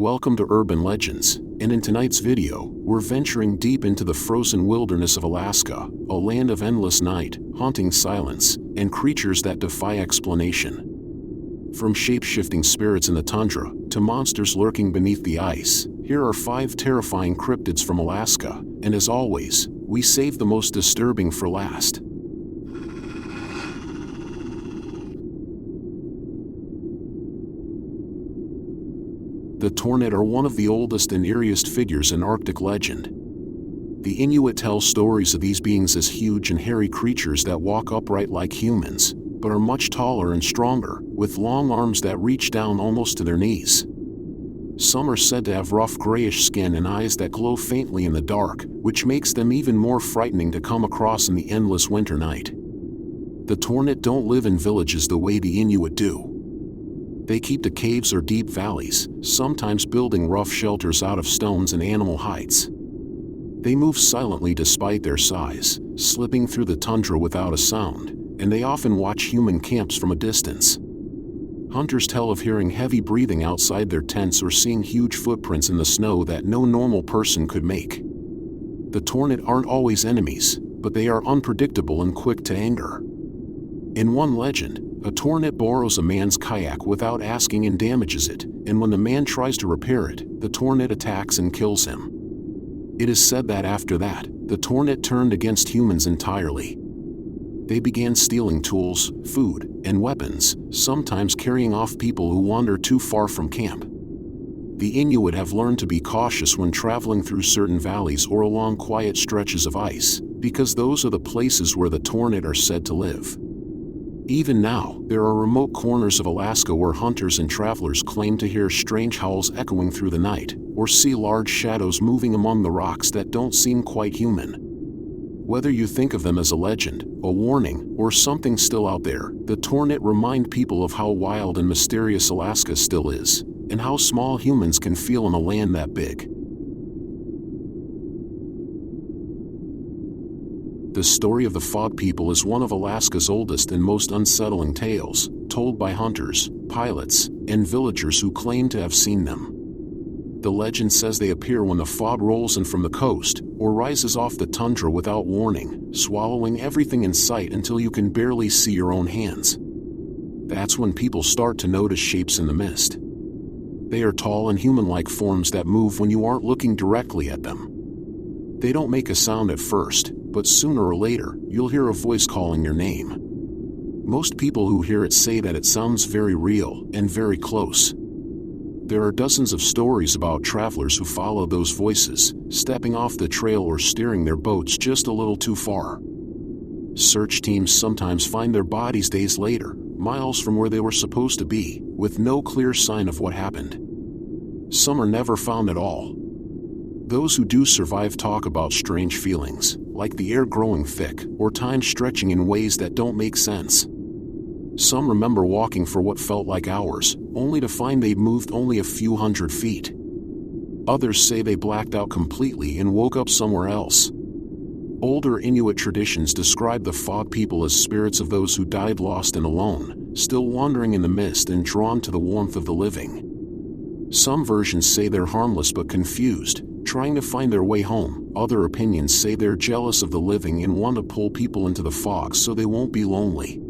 Welcome to Urban Legends, and in tonight's video, we're venturing deep into the frozen wilderness of Alaska, a land of endless night, haunting silence, and creatures that defy explanation. From shape-shifting spirits in the tundra, to monsters lurking beneath the ice, here are 5 terrifying cryptids from Alaska, and as always, we save the most disturbing for last. The Tornit are one of the oldest and eeriest figures in Arctic legend. The Inuit tell stories of these beings as huge and hairy creatures that walk upright like humans, but are much taller and stronger, with long arms that reach down almost to their knees. Some are said to have rough grayish skin and eyes that glow faintly in the dark, which makes them even more frightening to come across in the endless winter night. The Tornit don't live in villages the way the Inuit do. They keep to caves or deep valleys, sometimes building rough shelters out of stones and animal hides. They move silently despite their size, slipping through the tundra without a sound, and they often watch human camps from a distance. Hunters tell of hearing heavy breathing outside their tents or seeing huge footprints in the snow that no normal person could make. The Tornit aren't always enemies, but they are unpredictable and quick to anger. In one legend, a Tornit borrows a man's kayak without asking and damages it, and when the man tries to repair it, the Tornit attacks and kills him. It is said that after that, the Tornit turned against humans entirely. They began stealing tools, food, and weapons, sometimes carrying off people who wander too far from camp. The Inuit have learned to be cautious when traveling through certain valleys or along quiet stretches of ice, because those are the places where the Tornit are said to live. Even now, there are remote corners of Alaska where hunters and travelers claim to hear strange howls echoing through the night, or see large shadows moving among the rocks that don't seem quite human. Whether you think of them as a legend, a warning, or something still out there, the Tornit remind people of how wild and mysterious Alaska still is, and how small humans can feel in a land that big. The story of the Fog People is one of Alaska's oldest and most unsettling tales, told by hunters, pilots, and villagers who claim to have seen them. The legend says they appear when the fog rolls in from the coast, or rises off the tundra without warning, swallowing everything in sight until you can barely see your own hands. That's when people start to notice shapes in the mist. They are tall and human-like forms that move when you aren't looking directly at them. They don't make a sound at first, but sooner or later, you'll hear a voice calling your name. Most people who hear it say that it sounds very real and very close. There are dozens of stories about travelers who follow those voices, stepping off the trail or steering their boats just a little too far. Search teams sometimes find their bodies days later, miles from where they were supposed to be, with no clear sign of what happened. Some are never found at all. Those who do survive talk about strange feelings, like the air growing thick, or time stretching in ways that don't make sense. Some remember walking for what felt like hours, only to find they'd moved only a few hundred feet. Others say they blacked out completely and woke up somewhere else. Older Inuit traditions describe the Fog People as spirits of those who died lost and alone, still wandering in the mist and drawn to the warmth of the living. Some versions say they're harmless but confused, trying to find their way home. Other opinions say they're jealous of the living and want to pull people into the fog so they won't be lonely.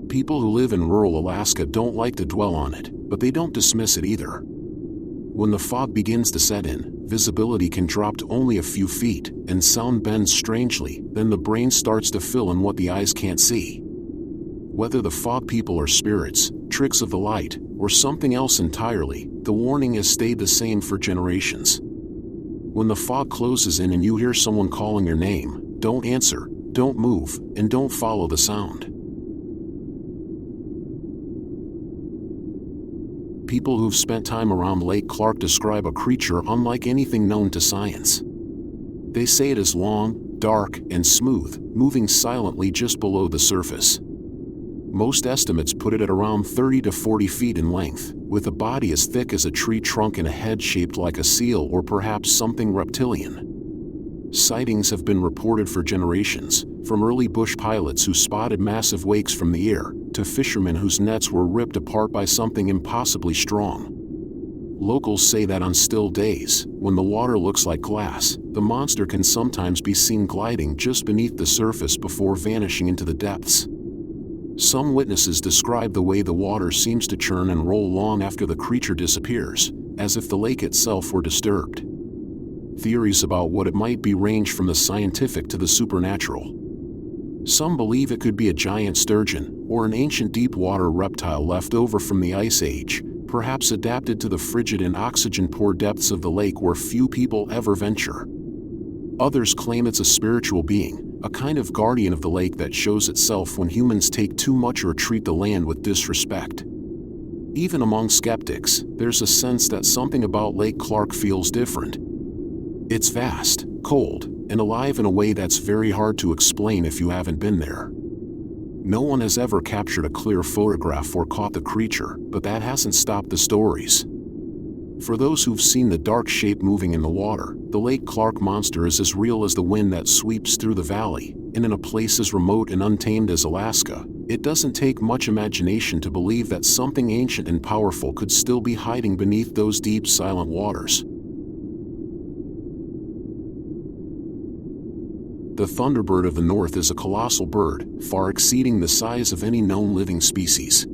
People who live in rural Alaska don't like to dwell on it, but they don't dismiss it either. When the fog begins to set in, visibility can drop to only a few feet, and sound bends strangely, then the brain starts to fill in what the eyes can't see. Whether the Fog People are spirits, tricks of the light, or something else entirely, the warning has stayed the same for generations. When the fog closes in and you hear someone calling your name, don't answer, don't move, and don't follow the sound. People who've spent time around Lake Clark describe a creature unlike anything known to science. They say it is long, dark, and smooth, moving silently just below the surface. Most estimates put it at around 30 to 40 feet in length, with a body as thick as a tree trunk and a head shaped like a seal or perhaps something reptilian. Sightings have been reported for generations, from early bush pilots who spotted massive wakes from the air, to fishermen whose nets were ripped apart by something impossibly strong. Locals say that on still days, when the water looks like glass, the monster can sometimes be seen gliding just beneath the surface before vanishing into the depths. Some witnesses describe the way the water seems to churn and roll long after the creature disappears, as if the lake itself were disturbed. Theories about what it might be range from the scientific to the supernatural. Some believe it could be a giant sturgeon, or an ancient deep-water reptile left over from the Ice Age, perhaps adapted to the frigid and oxygen-poor depths of the lake where few people ever venture. Others claim it's a spiritual being, a kind of guardian of the lake that shows itself when humans take too much or treat the land with disrespect. Even among skeptics, there's a sense that something about Lake Clark feels different. It's vast, cold, and alive in a way that's very hard to explain if you haven't been there. No one has ever captured a clear photograph or caught the creature, but that hasn't stopped the stories. For those who've seen the dark shape moving in the water, the Lake Clark monster is as real as the wind that sweeps through the valley, and in a place as remote and untamed as Alaska, it doesn't take much imagination to believe that something ancient and powerful could still be hiding beneath those deep, silent waters. The thunderbird of the north is a colossal bird, far exceeding the size of any known living species.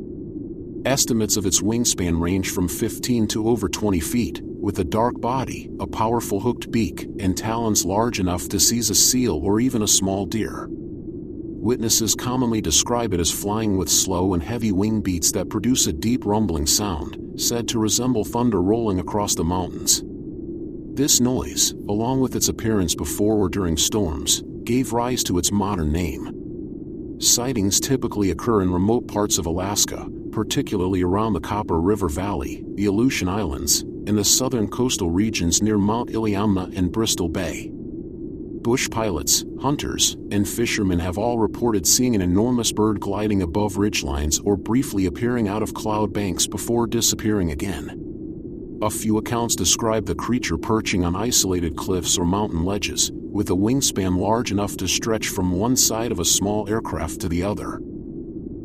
Estimates of its wingspan range from 15 to over 20 feet, with a dark body, a powerful hooked beak, and talons large enough to seize a seal or even a small deer. Witnesses commonly describe it as flying with slow and heavy wing beats that produce a deep rumbling sound, said to resemble thunder rolling across the mountains. This noise, along with its appearance before or during storms, gave rise to its modern name. Sightings typically occur in remote parts of Alaska, particularly around the Copper River Valley, the Aleutian Islands, and the southern coastal regions near Mount Iliamna and Bristol Bay. Bush pilots, hunters, and fishermen have all reported seeing an enormous bird gliding above ridgelines or briefly appearing out of cloud banks before disappearing again. A few accounts describe the creature perching on isolated cliffs or mountain ledges, with a wingspan large enough to stretch from one side of a small aircraft to the other.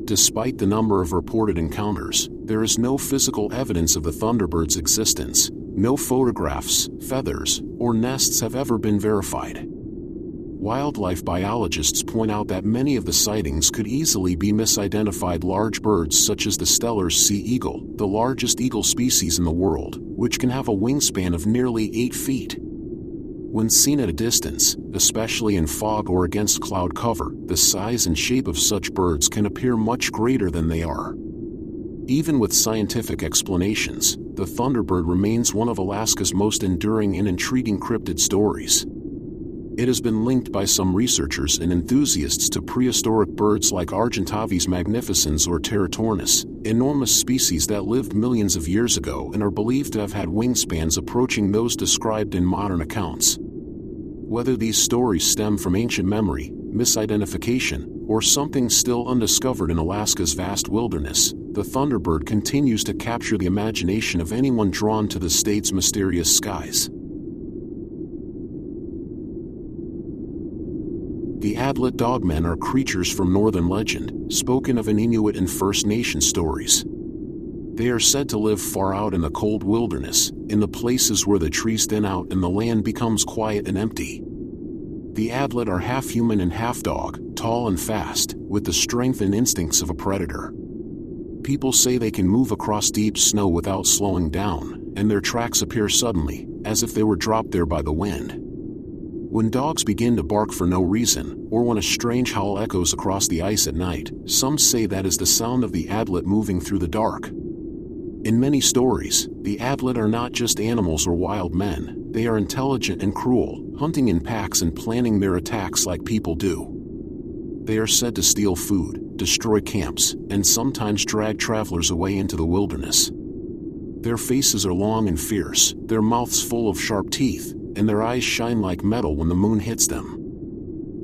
Despite the number of reported encounters, there is no physical evidence of the thunderbird's existence. No photographs, feathers, or nests have ever been verified. Wildlife biologists point out that many of the sightings could easily be misidentified large birds such as the Steller's sea eagle, the largest eagle species in the world, which can have a wingspan of nearly 8 feet. When seen at a distance, especially in fog or against cloud cover, the size and shape of such birds can appear much greater than they are. Even with scientific explanations, the thunderbird remains one of Alaska's most enduring and intriguing cryptid stories. It has been linked by some researchers and enthusiasts to prehistoric birds like Argentavis magnificens or Territornis, enormous species that lived millions of years ago and are believed to have had wingspans approaching those described in modern accounts. Whether these stories stem from ancient memory, misidentification, or something still undiscovered in Alaska's vast wilderness, the thunderbird continues to capture the imagination of anyone drawn to the state's mysterious skies. The Adlet dogmen are creatures from northern legend, spoken of in Inuit and First Nation stories. They are said to live far out in the cold wilderness, in the places where the trees thin out and the land becomes quiet and empty. The Adlet are half human and half dog, tall and fast, with the strength and instincts of a predator. People say they can move across deep snow without slowing down, and their tracks appear suddenly, as if they were dropped there by the wind. When dogs begin to bark for no reason, or when a strange howl echoes across the ice at night, some say that is the sound of the Adlet moving through the dark. In many stories, the Adlet are not just animals or wild men, they are intelligent and cruel, hunting in packs and planning their attacks like people do. They are said to steal food, destroy camps, and sometimes drag travelers away into the wilderness. Their faces are long and fierce, their mouths full of sharp teeth, and their eyes shine like metal when the moon hits them.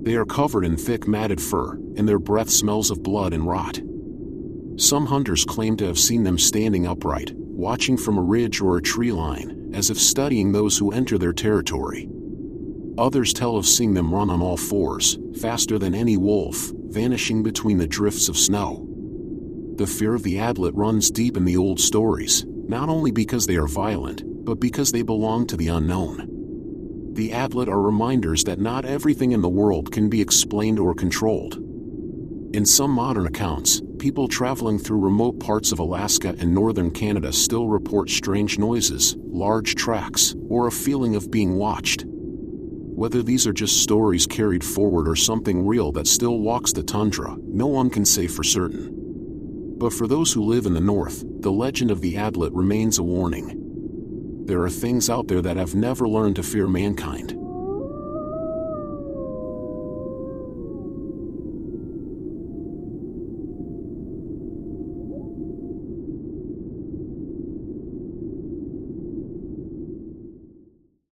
They are covered in thick matted fur, and their breath smells of blood and rot. Some hunters claim to have seen them standing upright, watching from a ridge or a tree line, as if studying those who enter their territory. Others tell of seeing them run on all fours, faster than any wolf, vanishing between the drifts of snow. The fear of the Adlet runs deep in the old stories, not only because they are violent, but because they belong to the unknown. The Adlet are reminders that not everything in the world can be explained or controlled. In some modern accounts, people traveling through remote parts of Alaska and northern Canada still report strange noises, large tracks, or a feeling of being watched. Whether these are just stories carried forward or something real that still walks the tundra, no one can say for certain. But for those who live in the north, the legend of the Adlet remains a warning. There are things out there that have never learned to fear mankind.